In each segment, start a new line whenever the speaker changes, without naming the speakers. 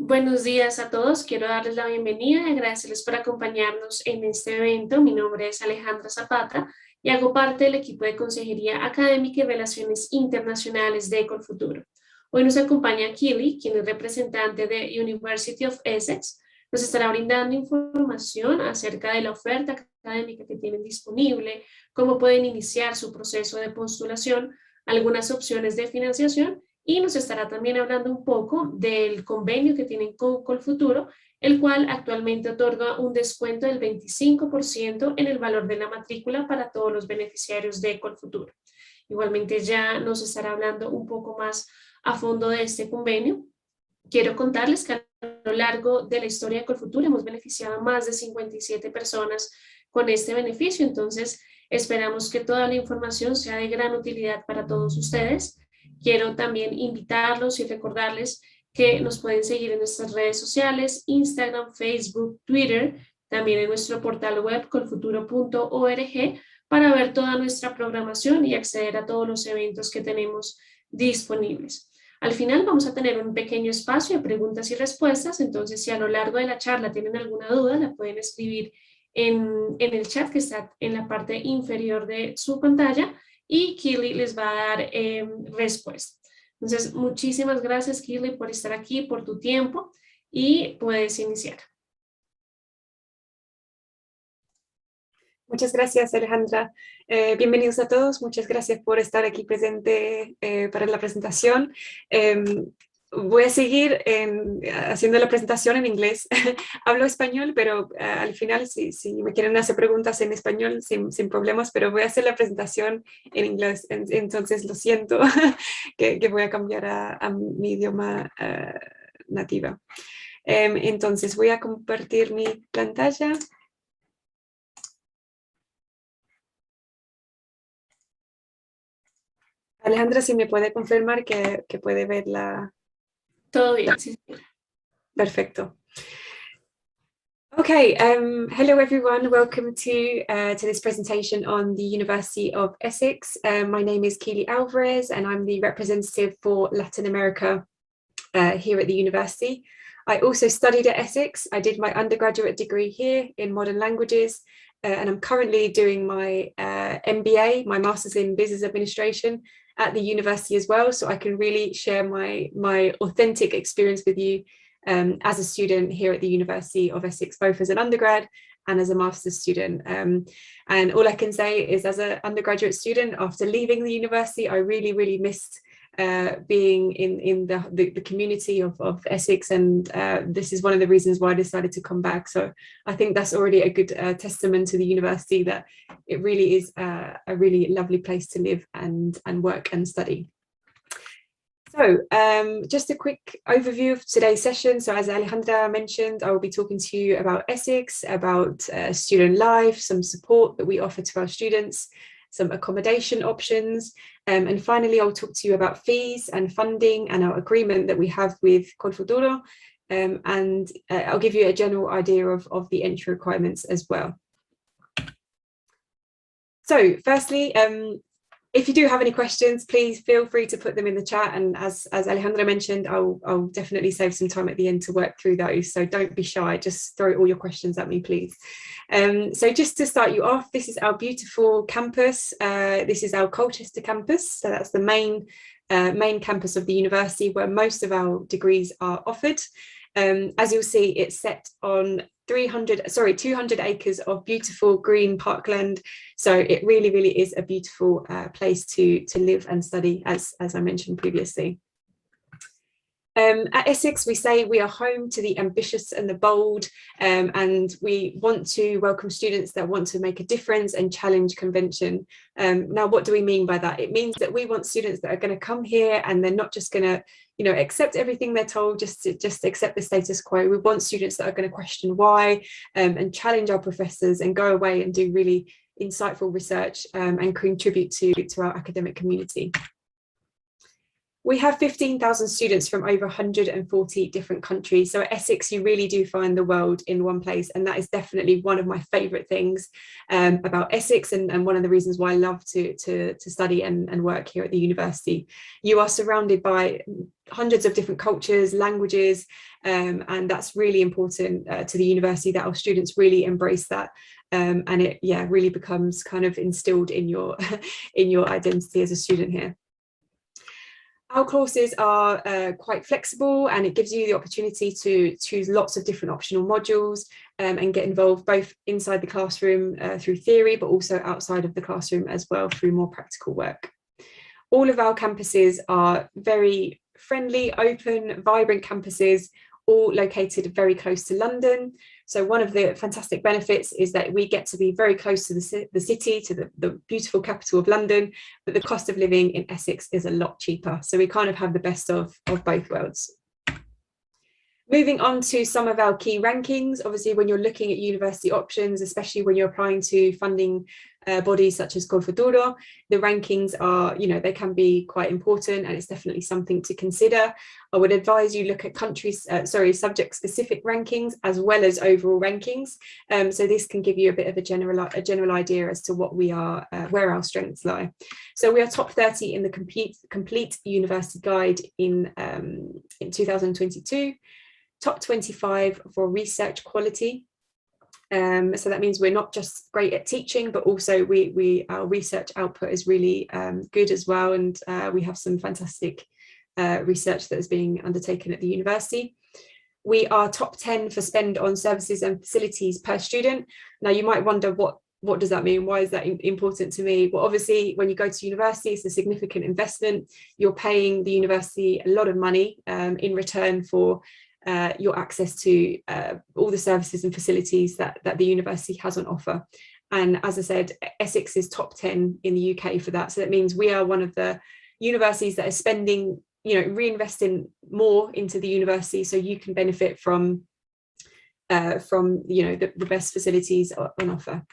Buenos días a todos, quiero darles la bienvenida y agradecerles por acompañarnos en este evento. Mi nombre es Alejandra Zapata y hago parte del equipo de Consejería Académica y Relaciones Internacionales de Ecolfuturo. Hoy nos acompaña Keely, quien es representante de University of Essex. Nos estará brindando información acerca de la oferta académica que tienen disponible, cómo pueden iniciar su proceso de postulación, algunas opciones de financiación y nos estará también hablando un poco del convenio que tienen con Colfuturo, el cual actualmente otorga un descuento del 25% en el valor de la matrícula para todos los beneficiarios de Colfuturo. Igualmente ya nos estará hablando un poco más a fondo de este convenio. Quiero contarles que a lo largo de la historia de Colfuturo hemos beneficiado a más de 57 personas con este beneficio, entonces esperamos que toda la información sea de gran utilidad para todos ustedes. Quiero también invitarlos y recordarles que nos pueden seguir en nuestras redes sociales, Instagram, Facebook, Twitter, también en nuestro portal web colfuturo.org para ver toda nuestra programación y acceder a todos los eventos que tenemos disponibles. Al final vamos a tener un pequeño espacio de preguntas y respuestas, entonces si a lo largo de la charla tienen alguna duda, la pueden escribir en el chat que está en la parte inferior de su pantalla y Keely les va a dar respuesta. Entonces, muchísimas gracias, Keely, por estar aquí, por tu tiempo y puedes iniciar.
Muchas gracias, Alejandra. Bienvenidos a todos. Muchas gracias por estar aquí presente para la presentación. Voy a seguir haciendo la presentación en inglés. Hablo español, pero al final, si me quieren hacer preguntas en español, sin problemas, pero voy a hacer la presentación en inglés. Entonces, lo siento que voy a cambiar a mi idioma nativa. Entonces, voy a compartir mi pantalla. Alejandra, si me puede confirmar que puede ver la...
Todo bien, sí.
Perfecto. Okay, hello everyone. Welcome to this presentation on the University of Essex. My name is Keely Alvarez and I'm the representative for Latin America here at the university. I also studied at Essex. I did my undergraduate degree here in modern languages and I'm currently doing my MBA, my Master's in Business Administration at the university as well, so I can really share my authentic experience with you as a student here at the University of Essex, both as an undergrad and as a master's student. And all I can say is, as an undergraduate student, after leaving the university, I really missed being in the community of Essex, and this is one of the reasons why I decided to come back. So I think that's already a good testament to the university, that it really is a really lovely place to live and work and study. So just a quick overview of today's session. So as Alejandra mentioned, I will be talking to you about Essex, about student life, some support that we offer to our students, some accommodation options, and finally I'll talk to you about fees and funding and our agreement that we have with Colfuturo, and I'll give you a general idea of the entry requirements as well. So firstly, if you do have any questions, please feel free to put them in the chat, and as Alejandra mentioned, I'll definitely save some time at the end to work through those, so don't be shy, just throw all your questions at me, please. So just to start you off, this is our beautiful campus. This is our Colchester campus, so that's the main campus of the university where most of our degrees are offered. As you'll see, it's set on 200 acres of beautiful green parkland, so it really is a beautiful place to live and study, as I mentioned previously. At Essex, we say we are home to the ambitious and the bold, and we want to welcome students that want to make a difference and challenge convention. Now, what do we mean by that? It means that we want students that are going to come here and they're not just going to, accept everything they're told, just accept the status quo. We want students that are going to question why, and challenge our professors and go away and do really insightful research and contribute to our academic community. We have 15,000 students from over 140 different countries. So at Essex, you really do find the world in one place. And that is definitely one of my favourite things about Essex, and one of the reasons why I love to study and work here at the university. You are surrounded by hundreds of different cultures, languages, and that's really important to the university, that our students really embrace that. And it really becomes kind of instilled in your in your identity as a student here. Our courses are quite flexible, and it gives you the opportunity to choose lots of different optional modules and get involved both inside the classroom through theory, but also outside of the classroom as well through more practical work. All of our campuses are very friendly, open, vibrant campuses, all located very close to London. So one of the fantastic benefits is that we get to be very close to the city, to the beautiful capital of London, but the cost of living in Essex is a lot cheaper. So we kind of have the best of both worlds. Moving on to some of our key rankings, obviously when you're looking at university options, especially when you're applying to funding bodies such as Confuturo, the rankings are, they can be quite important, and it's definitely something to consider. I would advise you look at subject specific rankings as well as overall rankings. So this can give you a bit of a general idea as to what we are, where our strengths lie. So we are top 30 in the complete university guide in 2022. Top 25 for research quality. So that means we're not just great at teaching, but also our research output is really good as well. And we have some fantastic research that is being undertaken at the university. We are top 10 for spend on services and facilities per student. Now you might wonder, what does that mean? Why is that important to me? Well, obviously, when you go to university, it's a significant investment. You're paying the university a lot of money in return for your access to all the services and facilities that the university has on offer. And as I said, Essex is top 10 in the UK for that. So that means we are one of the universities that are spending, reinvesting more into the university, so you can benefit from the best facilities on offer.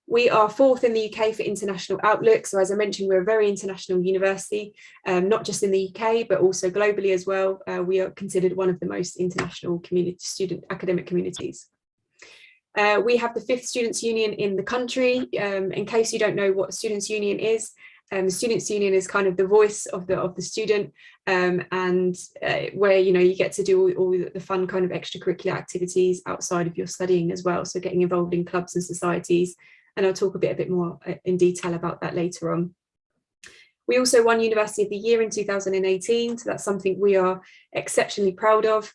We are 4th in the UK for international outlook. So as I mentioned, we're a very international university, not just in the UK, but also globally as well. We are considered one of the most international student academic communities. We have the 5th Students' Union in the country. In case you don't know what Students' Union is, the Students' Union is kind of the voice of the student, and where you get to do all the fun kind of extracurricular activities outside of your studying as well. So getting involved in clubs and societies. And I'll talk a bit more in detail about that later on. We also won University of the Year in 2018, so that's something we are exceptionally proud of,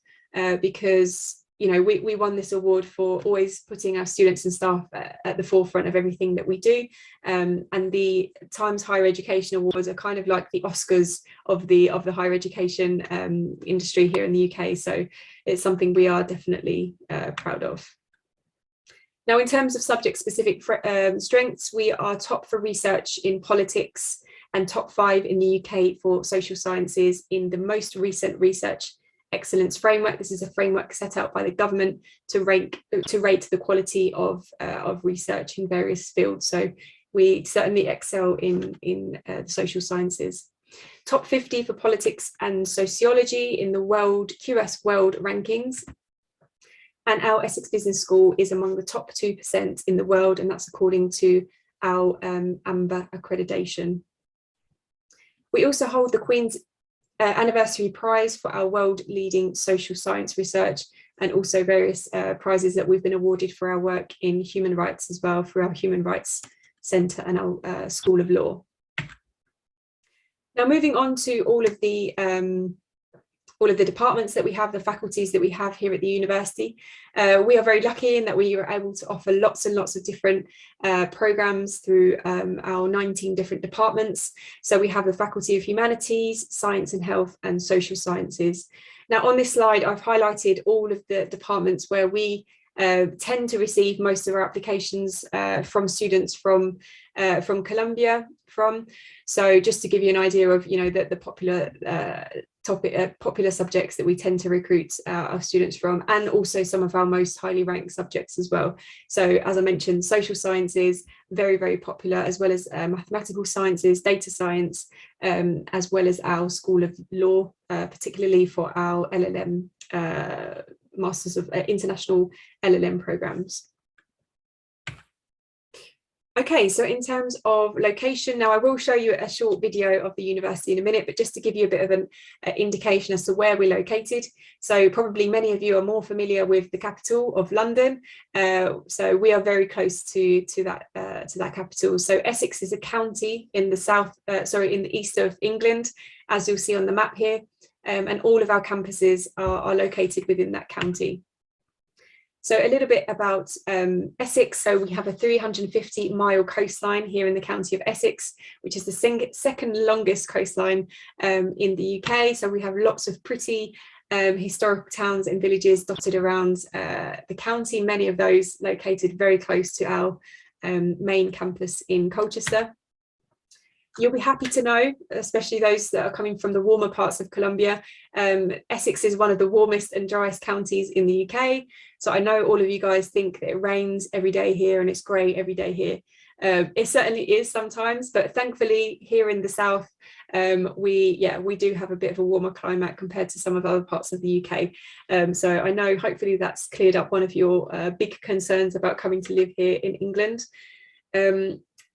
because we won this award for always putting our students and staff at the forefront of everything that we do. And the Times Higher Education Awards are kind of like the Oscars of the higher education industry here in the UK. So it's something we are definitely proud of. Now, in terms of subject-specific strengths, we are top for research in politics and top 5 in the UK for social sciences in the most recent research excellence framework. This is a framework set out by the government to rate the quality of research in various fields. So we certainly excel in the social sciences. Top 50 for politics and sociology in the QS World rankings. And our Essex Business School is among the top 2% in the world, and that's according to our AMBA accreditation. We also hold the Queen's Anniversary Prize for our world-leading social science research, and also various prizes that we've been awarded for our work in human rights as well, for our Human Rights Centre and our School of Law. Now, moving on to all of the departments that we have, the faculties that we have here at the university. We are very lucky in that we are able to offer lots and lots of different programs through our 19 different departments. So we have the Faculty of Humanities, Science and Health, and Social Sciences. Now on this slide, I've highlighted all of the departments where we tend to receive most of our applications from students from Colombia. So just to give you an idea of the popular popular subjects that we tend to recruit our students from, and also some of our most highly ranked subjects as well. So as I mentioned, social sciences, very, very popular, as well as mathematical sciences, data science, as well as our School of Law, particularly for our LLM, Masters of International LLM programs. Okay, so in terms of location, now I will show you a short video of the university in a minute, but just to give you a bit of an indication as to where we're located. So probably many of you are more familiar with the capital of London. So we are very close to that capital. So Essex is a county in the in the east of England, as you'll see on the map here, and all of our campuses are located within that county. So a little bit about Essex. So we have a 350-mile coastline here in the county of Essex, which is the second longest coastline in the UK. So we have lots of pretty historical towns and villages dotted around the county, many of those located very close to our main campus in Colchester. You'll be happy to know, especially those that are coming from the warmer parts of Columbia, Essex is one of the warmest and driest counties in the UK. So I know all of you guys think that it rains every day here and it's grey every day here. It certainly is sometimes, but thankfully here in the south, we do have a bit of a warmer climate compared to some of other parts of the UK. So I know hopefully that's cleared up one of your big concerns about coming to live here in England.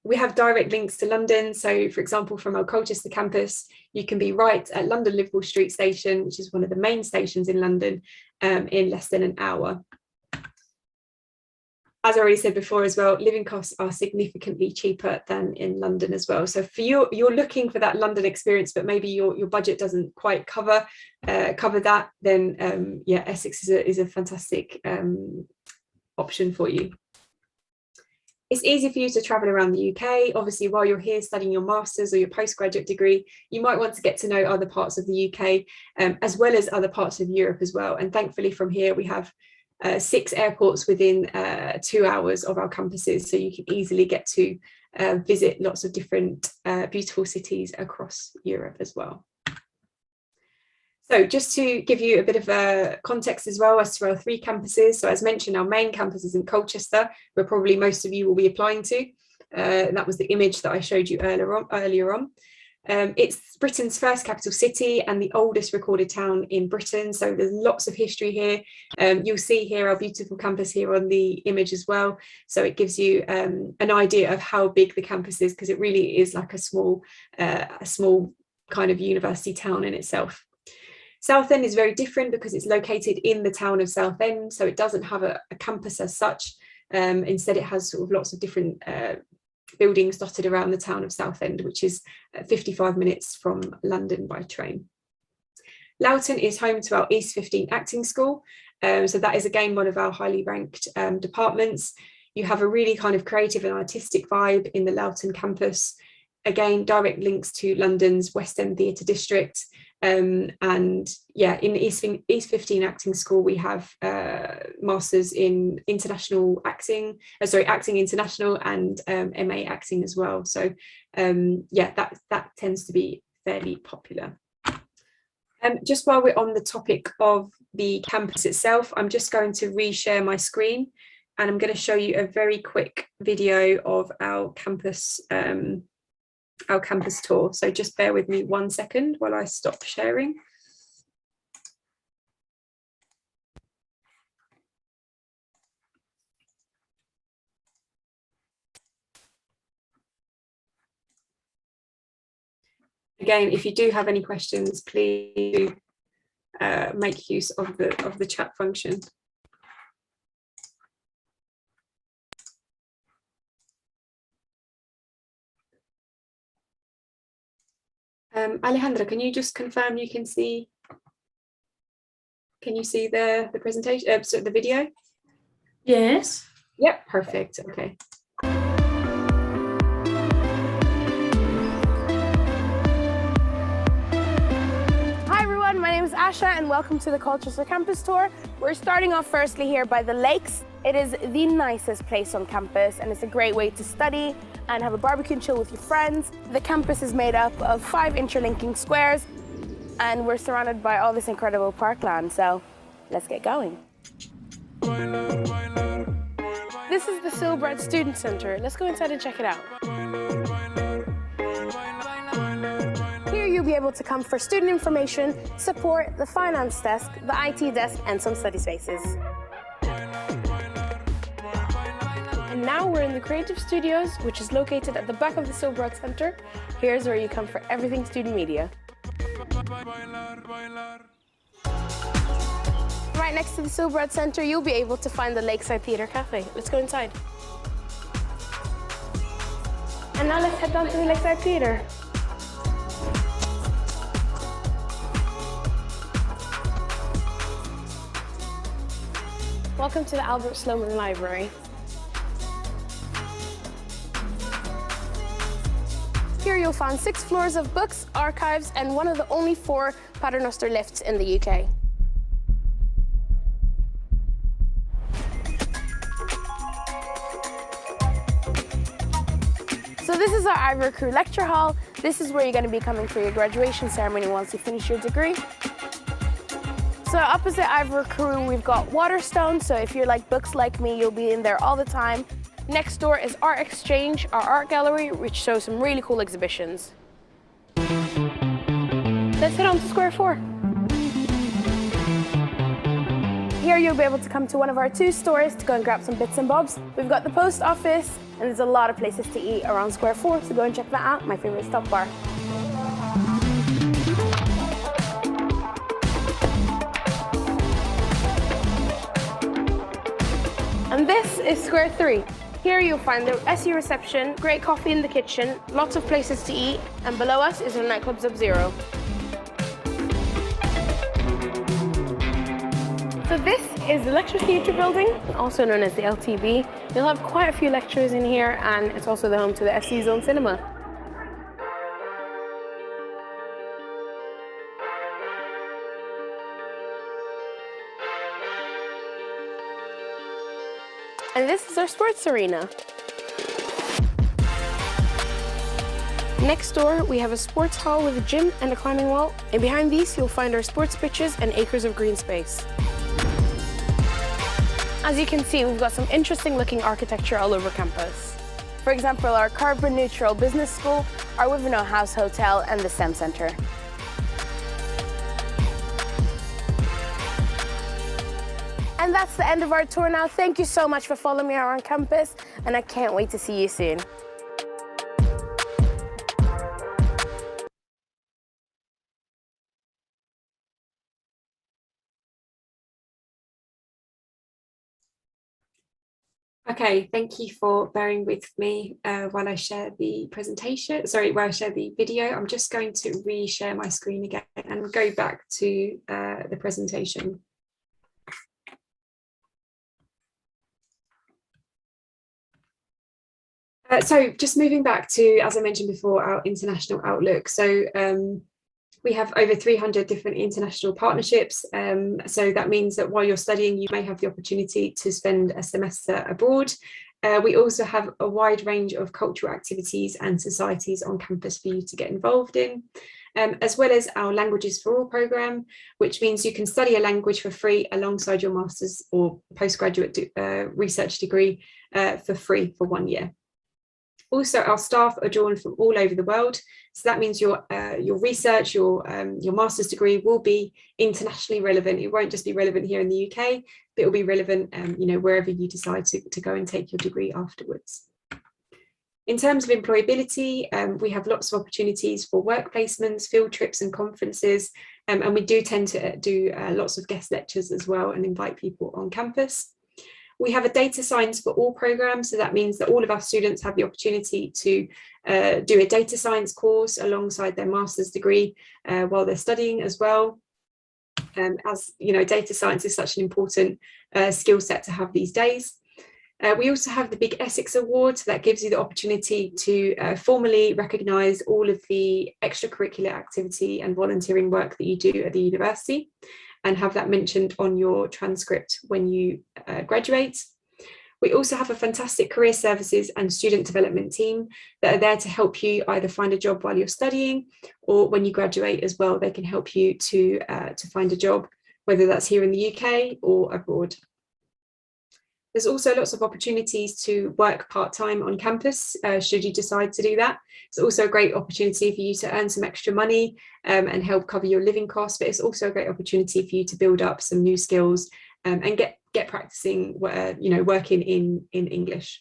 We have direct links to London. So for example, from our Colchester campus, you can be right at London Liverpool Street Station, which is one of the main stations in London, in less than an hour. As I already said before as well, living costs are significantly cheaper than in London as well. So for you're looking for that London experience, but maybe your budget doesn't quite cover that, then yeah, Essex is a fantastic option for you. It's easy for you to travel around the UK. Obviously, while you're here studying your master's or your postgraduate degree, you might want to get to know other parts of the UK, as well as other parts of Europe as well. And thankfully from here, we have 6 airports within 2 hours of our campuses. So you can easily get to visit lots of different beautiful cities across Europe as well. So just to give you a bit of a context as well as to our 3 campuses. So as mentioned, our main campus is in Colchester, where probably most of you will be applying to. And that was the image that I showed you earlier on. It's Britain's first capital city and the oldest recorded town in Britain. So there's lots of history here. You'll see here our beautiful campus here on the image as well. So it gives you an idea of how big the campus is, because it really is like a small kind of university town in itself. Southend is very different because it's located in the town of Southend, so it doesn't have a campus as such. Instead, it has sort of lots of different buildings dotted around the town of Southend, which is 55 minutes from London by train. Loughton is home to our East 15 Acting School, so that is again one of our highly ranked departments. You have a really kind of creative and artistic vibe in the Loughton campus. Again, direct links to London's West End Theatre District. And yeah, in the East 15 Acting School, we have Masters in International Acting, Acting International, and MA Acting as well. So yeah, that tends to be fairly popular. Just while we're on the topic of the campus itself, I'm just going to reshare my screen, and I'm going to show you a very quick video of our campus tour. So just bear with me 1 second while I stop sharing. Again, if you do have any questions, please make use of the chat function. Alejandra, can you just confirm you can see? Can you see the presentation? So the video?
Yes.
Yep, perfect. Okay.
Hi everyone, my name is Asha and welcome to the Colchester campus tour. We're starting off firstly here by the lakes. It is the nicest place on campus and it's a great way to study and have a barbecue and chill with your friends. The campus is made up of 5 interlinking squares. and we're surrounded by all this incredible parkland, so let's get going. This is the Silbrad Student Center. Let's go inside and check it out. Here you'll be able to come for student information, support, the finance desk, the IT desk, and some study spaces. And now we're in the Creative Studios, which is located at the back of the Silbrad Center. Here's where you come for everything student media. Right next to the Silbrad Center, you'll be able to find the Lakeside Theatre Cafe. Let's go inside. And now let's head down to the Lakeside Theatre. Welcome to the Albert Sloman Library. Here you'll find 6 floors of books, archives, and one of the only 4 Paternoster lifts in the UK. So this is our Ivor Crew Lecture Hall. This is where you're going to be coming for your graduation ceremony once you finish your degree. So opposite Ivor Crew, we've got Waterstone. So if you're like books like me, you'll be in there all the time. Next door is Art Exchange, our art gallery, which shows some really cool exhibitions. Let's head on to Square 4. Here you'll be able to come to one of our 2 stores to go and grab some bits and bobs. We've got the post office, and there's a lot of places to eat around Square 4, so go and check that out, my favorite stop bar. And this is Square 3. Here you'll find the SE reception, great coffee in the kitchen, lots of places to eat, and below us is our nightclub Sub-Zero. So this is the Lecture Theatre building, also known as the LTB. You'll have quite a few lecturers in here, and it's also the home to the SE Zone Cinema. And this is our sports arena. Next door, we have a sports hall with a gym and a climbing wall. And behind these, you'll find our sports pitches and acres of green space. As you can see, we've got some interesting looking architecture all over campus. For example, our carbon neutral business school, our Wivenhoe House Hotel, and the STEM Centre. And that's the end of our tour now. Thank you so much for following me around campus, and I can't wait to see you soon.
Okay, thank you for bearing with me while I share the presentation. Sorry, while I share the video. I'm just going to re-share my screen again and go back to the presentation. So just moving back to, as I mentioned before, our international outlook. So we have over 300 different international partnerships. So that means that while you're studying, you may have the opportunity to spend a semester abroad. We also have a wide range of cultural activities and societies on campus for you to get involved in, as well as our Languages for All programme, which means you can study a language for free alongside your master's or postgraduate research degree for free for 1 year. Also, our staff are drawn from all over the world, so that means your research, your master's degree will be internationally relevant. It won't just be relevant here in the UK, but it will be relevant, wherever you decide to go and take your degree afterwards. In terms of employability, we have lots of opportunities for work placements, field trips, and conferences, and we do tend to do lots of guest lectures as well and invite people on campus. We have a data science for all programme, so that means that all of our students have the opportunity to do a data science course alongside their master's degree while they're studying as well. As you know, data science is such an important skill set to have these days. We also have the Big Essex Award, so that gives you the opportunity to formally recognise all of the extracurricular activity and volunteering work that you do at the university, and have that mentioned on your transcript when you graduate. We also have a fantastic career services and student development team that are there to help you either find a job while you're studying, or when you graduate as well, they can help you to find a job, whether that's here in the UK or abroad. There's also lots of opportunities to work part-time on campus, should you decide to do that. It's also a great opportunity for you to earn some extra money and help cover your living costs, but it's also a great opportunity for you to build up some new skills and get practicing, working in English.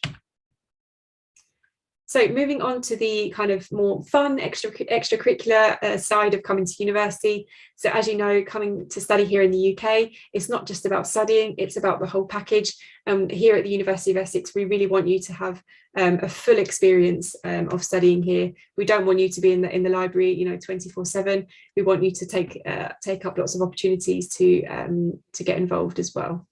So moving on to the kind of more fun extracurricular side of coming to university. So as you know, coming to study here in the UK, it's not just about studying, it's about the whole package. Here at the University of Essex, we really want you to have a full experience of studying here. We don't want you to be in the library, 24/7. We want you to take up lots of opportunities to get involved as well.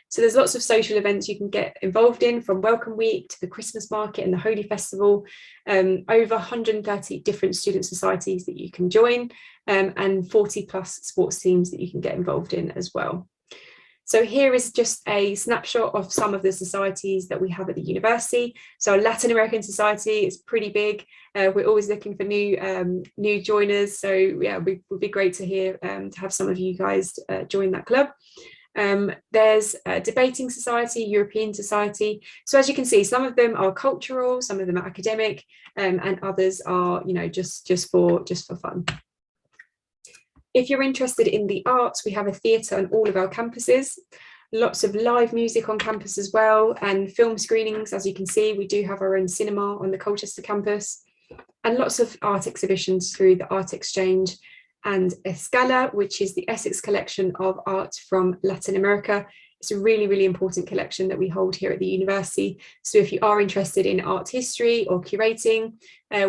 So there's lots of social events you can get involved in, from Welcome Week to the Christmas Market and the Holy Festival, over 130 different student societies that you can join, and 40 plus sports teams that you can get involved in as well. So here is just a snapshot of some of the societies that we have at the university. So Latin American Society is pretty big. We're always looking for new joiners. So yeah, it would be great to hear to have some of you guys join that club. There's a debating society, European society. So as you can see, some of them are cultural, some of them are academic, and others are, just for fun. If you're interested in the arts, we have a theatre on all of our campuses. Lots of live music on campus as well, and film screenings. As you can see, we do have our own cinema on the Colchester campus, and lots of art exhibitions through the Art Exchange and Escala, which is the Essex collection of art from Latin America. It's a really, really important collection that we hold here at the university. So if you are interested in art history or curating,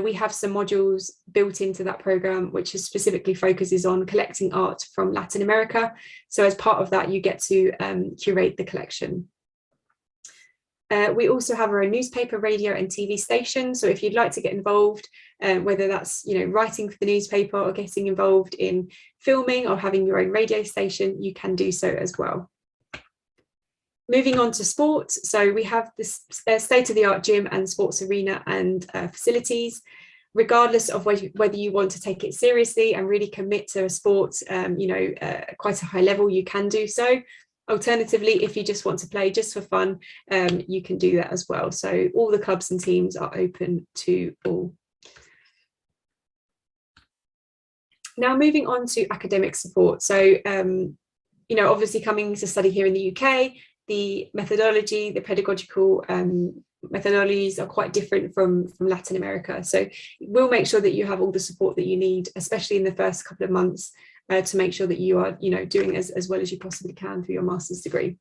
we have some modules built into that programme, which specifically focuses on collecting art from Latin America. So as part of that, you get to curate the collection. We also have our own newspaper, radio and TV station. So if you'd like to get involved, whether that's writing for the newspaper or getting involved in filming or having your own radio station, you can do so as well. Moving on to sports. So we have this state-of-the-art gym and sports arena and facilities. Regardless of whether you want to take it seriously and really commit to a sport, quite a high level, you can do so. Alternatively, if you just want to play just for fun, you can do that as well. So all the clubs and teams are open to all. Now moving on to academic support. So, obviously coming to study here in the UK, the methodology, the pedagogical methodologies are quite different from Latin America. So we'll make sure that you have all the support that you need, especially in the first couple of months, to make sure that you are, doing as well as you possibly can for your master's degree.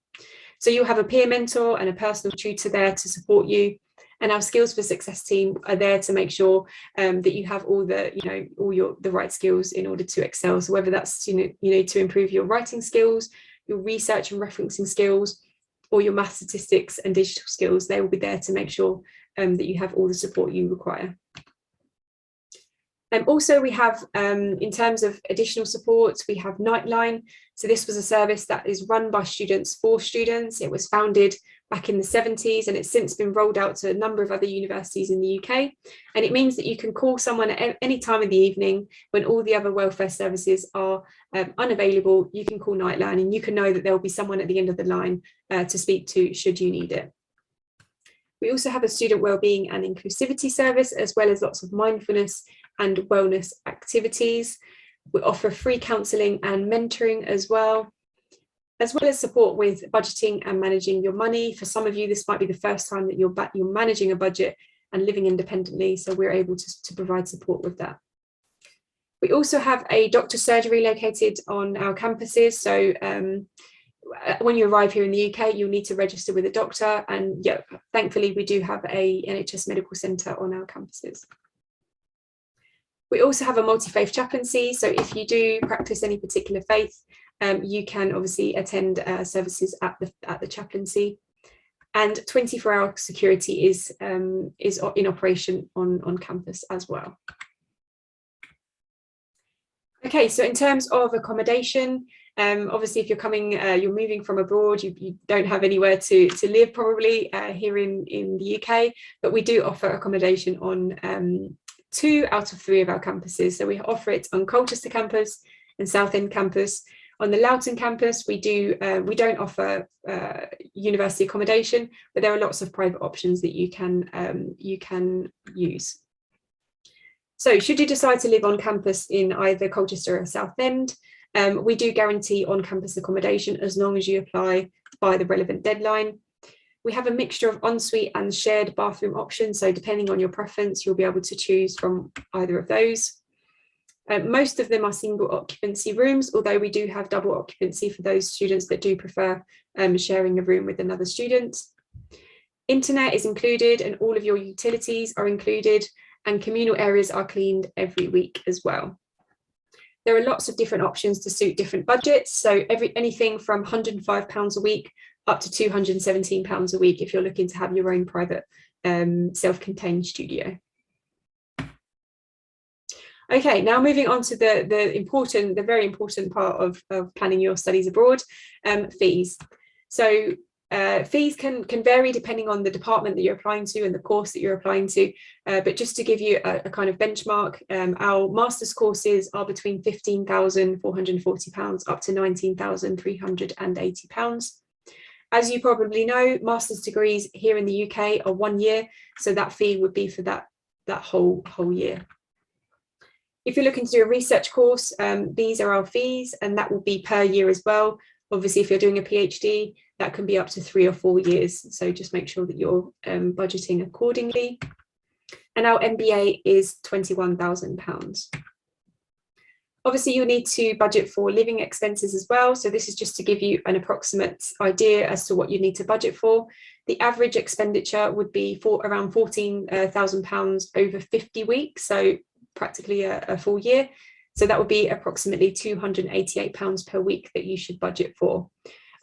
So you'll have a peer mentor and a personal tutor there to support you. And our Skills for Success team are there to make sure that you have all the, the right skills in order to excel. So whether that's, to improve your writing skills, your research and referencing skills, or your math, statistics and digital skills, they will be there to make sure that you have all the support you require. Also, we have, in terms of additional support, we have Nightline. So this was a service that is run by students for students. It was founded back in the 70s and it's since been rolled out to a number of other universities in the UK. And it means that you can call someone at any time of the evening when all the other welfare services are unavailable. You can call Nightline and you can know that there will be someone at the end of the line to speak to should you need it. We also have a student wellbeing and inclusivity service, as well as lots of mindfulness and wellness activities. We offer free counselling and mentoring as well as support with budgeting and managing your money. For some of you, this might be the first time that you're managing a budget and living independently, so we're able to provide support with that. We also have a doctor's surgery located on our campuses. So when you arrive here in the UK, you'll need to register with a doctor, and yeah, thankfully we do have a NHS medical centre on our campuses. We also have a multi-faith chaplaincy, so if you do practice any particular faith, you can obviously attend services at the chaplaincy, and 24-hour security is in operation on campus as well. Okay, so in terms of accommodation, obviously if you're coming, you're moving from abroad, you don't have anywhere to live probably here in the UK, but we do offer accommodation on 2 out of 3 of our campuses. So we offer it on Colchester campus and Southend campus. On the Loughton campus, we don't offer university accommodation, but there are lots of private options that you can use. So should you decide to live on campus in either Colchester or Southend, we do guarantee on-campus accommodation as long as you apply by the relevant deadline. We have a mixture of ensuite and shared bathroom options, so depending on your preference, you'll be able to choose from either of those. Most of them are single occupancy rooms, although we do have double occupancy for those students that do prefer sharing a room with another student. Internet is included and all of your utilities are included, and communal areas are cleaned every week as well. There are lots of different options to suit different budgets. So anything from £105 a week up to £217 a week if you're looking to have your own private self-contained studio. Okay, now moving on to the very important part of planning your studies abroad, fees. So fees can vary depending on the department that you're applying to and the course that you're applying to, but just to give you a kind of benchmark, our master's courses are between £15,440 up to £19,380. As you probably know, master's degrees here in the UK are 1 year, so that fee would be for that whole year. If you're looking to do a research course, these are our fees, and that will be per year as well. Obviously, if you're doing a PhD, that can be up to 3 or 4 years. So just make sure that you're budgeting accordingly. And our MBA is £21,000. Obviously, you'll need to budget for living expenses as well. So this is just to give you an approximate idea as to what you need to budget for. The average expenditure would be for around £14,000 over 50 weeks, so practically a full year. So that would be approximately £288 per week that you should budget for.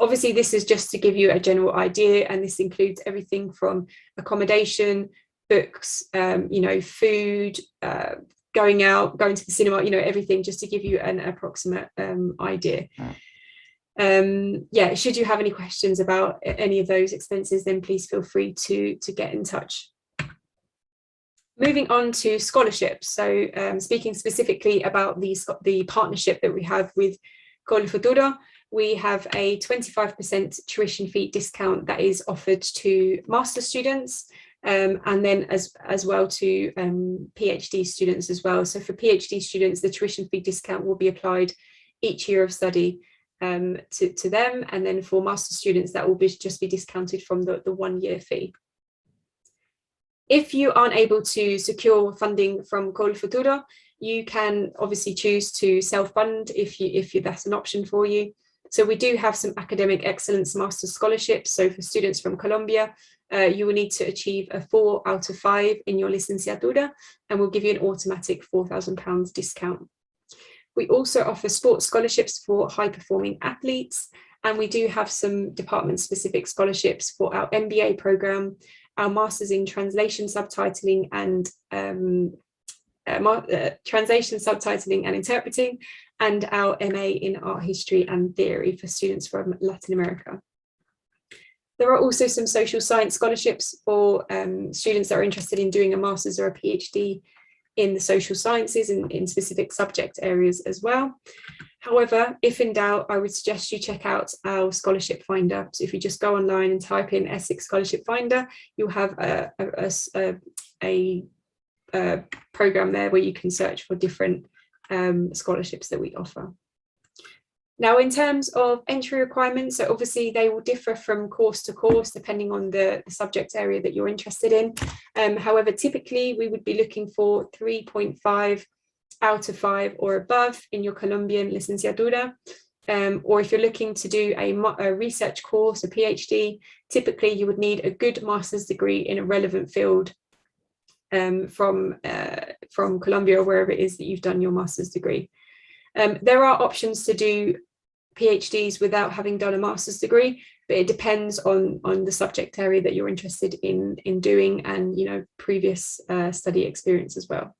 Obviously, this is just to give you a general idea, and this includes everything from accommodation, books, food, going out, going to the cinema, everything, just to give you an approximate idea. Should you have any questions about any of those expenses, then please feel free to get in touch. Moving on to scholarships. So speaking specifically about the partnership that we have with Col Futuro, we have a 25% tuition fee discount that is offered to master students, and then as well to PhD students as well. So for PhD students, the tuition fee discount will be applied each year of study to them, and then for master students, that will just be discounted from the 1 year fee. If you aren't able to secure funding from Col Futuro, you can obviously choose to self-fund if that's an option for you. So we do have some academic excellence master's scholarships. So for students from Colombia, you will need to achieve a 4 out of 5 in your licenciatura, and we'll give you an automatic £4,000 discount. We also offer sports scholarships for high-performing athletes, and we do have some department-specific scholarships for our MBA program, our Masters in Translation, Subtitling and Interpreting, and our MA in Art History and Theory for students from Latin America. There are also some social science scholarships for students that are interested in doing a master's or a PhD in the social sciences and in specific subject areas as well. However, if in doubt, I would suggest you check out our scholarship finder. So if you just go online and type in Essex Scholarship Finder, you'll have a program there where you can search for different scholarships that we offer. Now, in terms of entry requirements, so obviously they will differ from course to course depending on the subject area that you're interested in. However, typically we would be looking for 3.5 out of 5 or above in your Colombian licenciatura. Or if you're looking to do a research course, a PhD, typically you would need a good master's degree in a relevant field from Colombia or wherever it is that you've done your master's degree. There are options to do PhDs without having done a master's degree, but it depends on the subject area that you're interested in doing and previous study experience as well.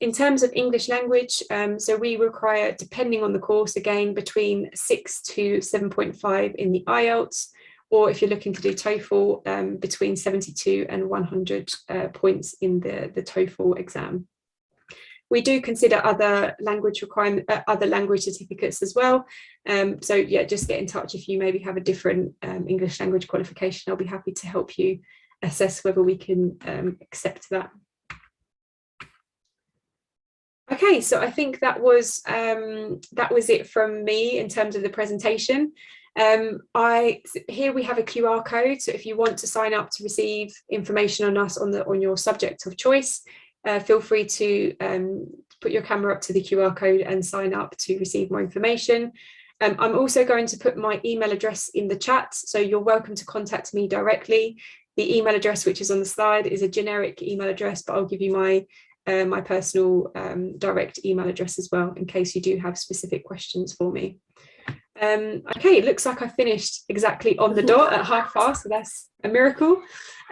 In terms of English language, so we require, depending on the course, again, between 6 to 7.5 in the IELTS, or if you're looking to do TOEFL, between 72 and 100 points in the TOEFL exam. We do consider other language certificates as well. So yeah, just get in touch if you maybe have a different English language qualification. I'll be happy to help you assess whether we can accept that. Okay, so I think that was it from me in terms of the presentation. Here we have a QR code, so if you want to sign up to receive information on us on your subject of choice, feel free to put your camera up to the QR code and sign up to receive more information. I'm also going to put my email address in the chat, so you're welcome to contact me directly. The email address which is on the slide is a generic email address, but I'll give you my personal direct email address as well, in case you do have specific questions for me. Okay, it looks like I finished exactly on the dot at 1:30, so that's a miracle.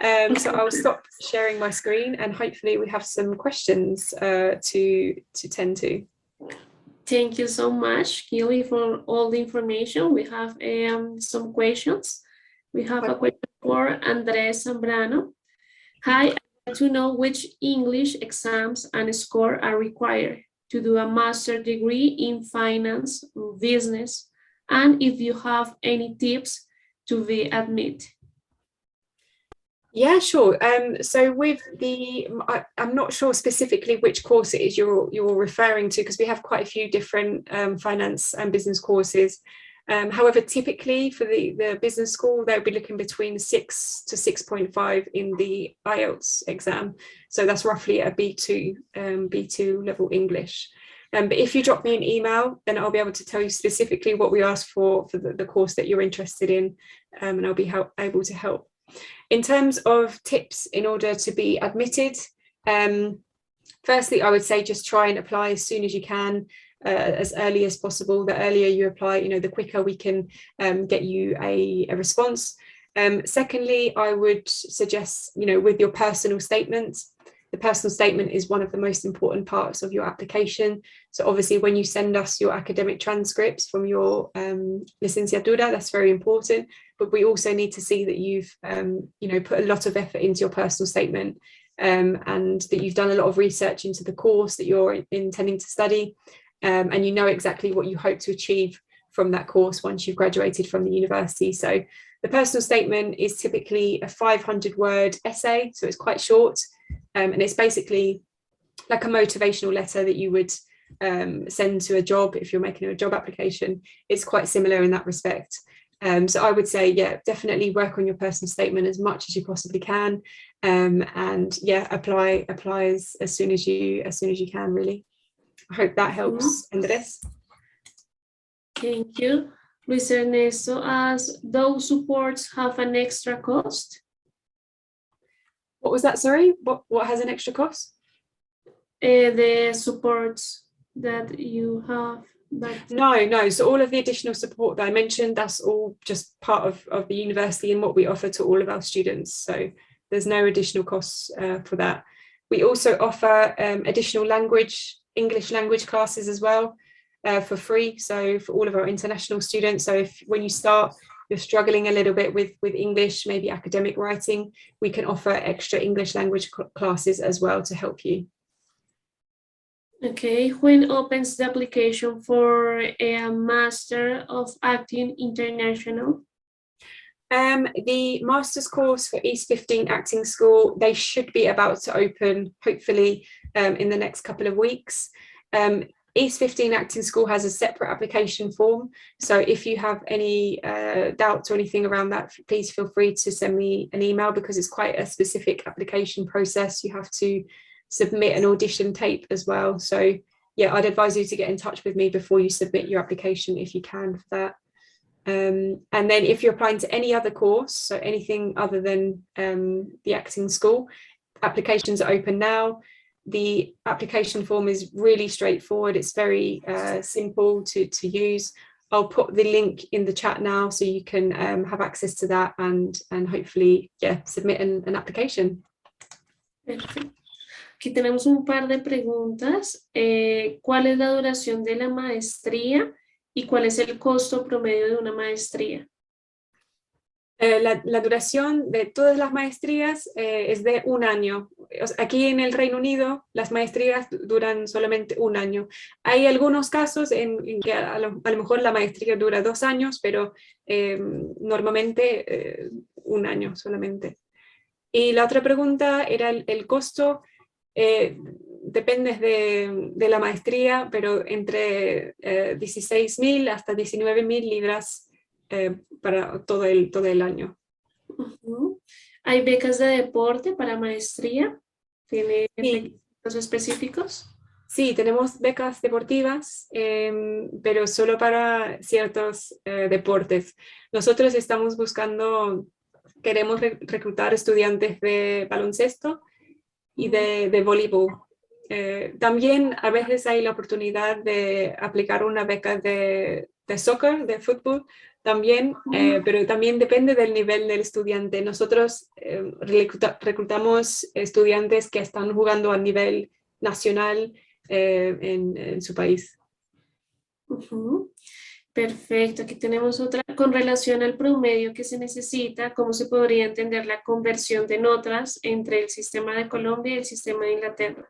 So I'll stop sharing my screen and hopefully we have some questions to tend to.
Thank you so much, Keely, for all the information. We have some questions. We have a question for Andres Zambrano. Hi, to know which English exams and score are required to do a master's degree in finance or business, and if you have any tips to be admitted.
Yeah, sure. So with I'm not sure specifically which course it is you're referring to, because we have quite a few different finance and business courses. However, typically for the business school, they'll be looking between 6 to 6.5 in the IELTS exam. So that's roughly a B2 level English. But if you drop me an email, then I'll be able to tell you specifically what we ask for the course that you're interested in, and I'll be able to help. In terms of tips in order to be admitted, firstly, I would say just try and apply as soon as you can, as early as possible. The earlier you apply, the quicker we can get you a response. Secondly, I would suggest, with your personal statement, the personal statement is one of the most important parts of your application. So obviously when you send us your academic transcripts from your licenciatura, that's very important, but we also need to see that you've put a lot of effort into your personal statement, and that you've done a lot of research into the course that you're intending to study, and you know exactly what you hope to achieve from that course once you've graduated from the university. So the personal statement is typically a 500-word essay, so it's quite short, and it's basically like a motivational letter that you would send to a job if you're making a job application. It's quite similar in that respect. So I would say, yeah, definitely work on your personal statement as much as you possibly can, and yeah, apply as soon as you can, really. I hope that helps, Andres.
Thank you. Luis Ernesto asks, those supports have an extra cost?
What was that, sorry? What has an extra cost?
The supports that you have.
No. So all of the additional support that I mentioned, that's all just part of the university and what we offer to all of our students. So there's no additional costs for that. We also offer additional English language classes as well, for free. So for all of our international students. So when you start, you're struggling a little bit with English, maybe academic writing, we can offer extra English language classes as well to help you.
Okay, when opens the application for a Master of Acting International?
The master's course for East 15 Acting School, they should be about to open, hopefully, in the next couple of weeks. East 15 Acting School has a separate application form, so if you have any doubts or anything around that, please feel free to send me an email, because it's quite a specific application process. You have to submit an audition tape as well. So yeah, I'd advise you to get in touch with me before you submit your application if you can for that. And then if you're applying to any other course, so anything other than the acting school, applications are open now. The application form is really straightforward. It's very simple to use. I'll put the link in the chat now so you can have access to that and hopefully, yeah, submit an application.
Perfect. Aquí tenemos un par de preguntas. ¿Cuál es la duración de la maestría y cuál es el costo promedio de una maestría?
La duración de todas las maestrías es de 1 año. Aquí en el Reino Unido las maestrías duran solamente 1 año. Hay algunos casos en que a lo mejor la maestría dura 2 años, pero normalmente 1 año solamente. Y la otra pregunta era el costo. Depende de la maestría, pero entre 16.000 hasta 19.000 libras para todo el año.
Ujú. ¿Hay becas de deporte para maestría? ¿Tiene
Sí,
requisitos específicos?
sí, tenemos becas deportivas, pero solo para ciertos deportes. Nosotros estamos queremos reclutar estudiantes de baloncesto y de voleibol. También a veces hay la oportunidad de aplicar una beca de soccer, de fútbol, también, pero también depende del nivel del estudiante. Nosotros reclutamos estudiantes que están jugando a nivel nacional en su país.
Ujú. Perfecto, aquí tenemos otra. Con relación al promedio que se necesita, ¿cómo se podría entender la conversión de notas entre el sistema de Colombia y el sistema de Inglaterra?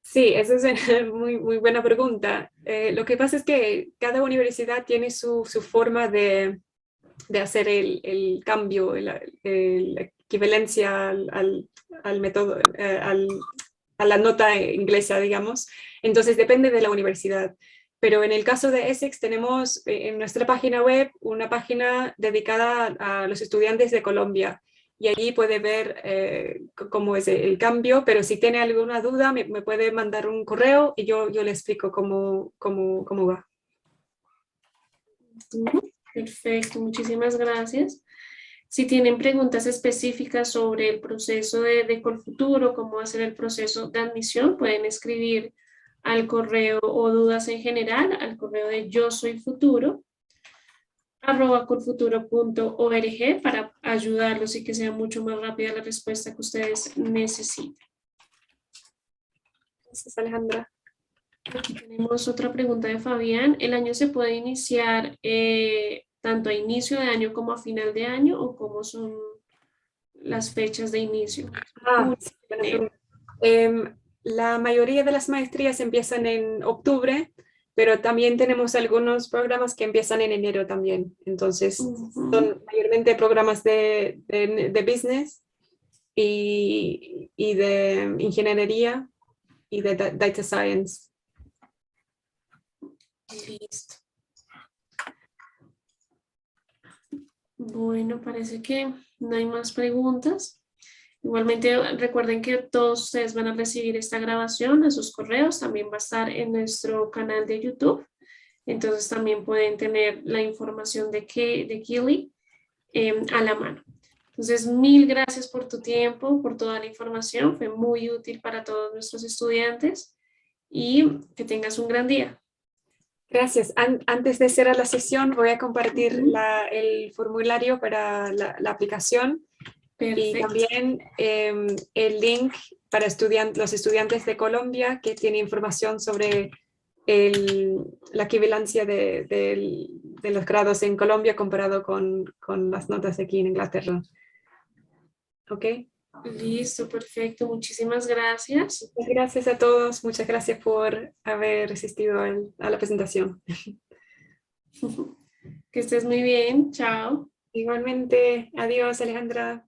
Sí, esa es una muy, muy buena pregunta. Lo que pasa es que cada universidad tiene su forma de hacer el cambio, la equivalencia al método, a la nota inglesa, digamos. Entonces depende de la universidad. Pero en el caso de Essex tenemos en nuestra página web una página dedicada a los estudiantes de Colombia y allí puede ver cómo es el cambio, pero si tiene alguna duda me puede mandar un correo y yo le explico cómo va.
Ujú. Perfecto, muchísimas gracias. Si tienen preguntas específicas sobre el proceso de Colfuturo, cómo hacer el proceso de admisión, pueden escribir al correo o dudas en general, al correo de yo soy futuro @colfuturo.org para ayudarlos y que sea mucho más rápida la respuesta que ustedes necesiten.
Gracias, Alejandra.
Aquí tenemos otra pregunta de Fabián. ¿El año se puede iniciar tanto a inicio de año como a final de año o cómo son las fechas de inicio? Julio,
Sí, buena
enero.
pregunta. La mayoría de las maestrías empiezan en octubre, pero también tenemos algunos programas que empiezan en enero también. Entonces,
Ujú.
son mayormente programas de business y de ingeniería y de data science.
Listo. Bueno, parece que no hay más preguntas. Igualmente, recuerden que todos ustedes van a recibir esta grabación a sus correos. También va a estar en nuestro canal de YouTube. Entonces, también pueden tener la información de Kili a la mano. Entonces, mil gracias por tu tiempo, por toda la información. Fue muy útil para todos nuestros estudiantes y que tengas un gran día.
Gracias. Antes de cerrar la sesión, voy a compartir
Ujú.
el formulario para la aplicación y
Perfecto.
también el link para los estudiantes de Colombia que tiene información sobre la equivalencia de los grados en Colombia comparado con las notas aquí en Inglaterra. ¿Ok?
Listo, perfecto. Muchísimas gracias.
Muchas gracias a todos. Muchas gracias por haber asistido a la presentación.
Que estés muy bien. Chao.
Igualmente, adiós, Alejandra.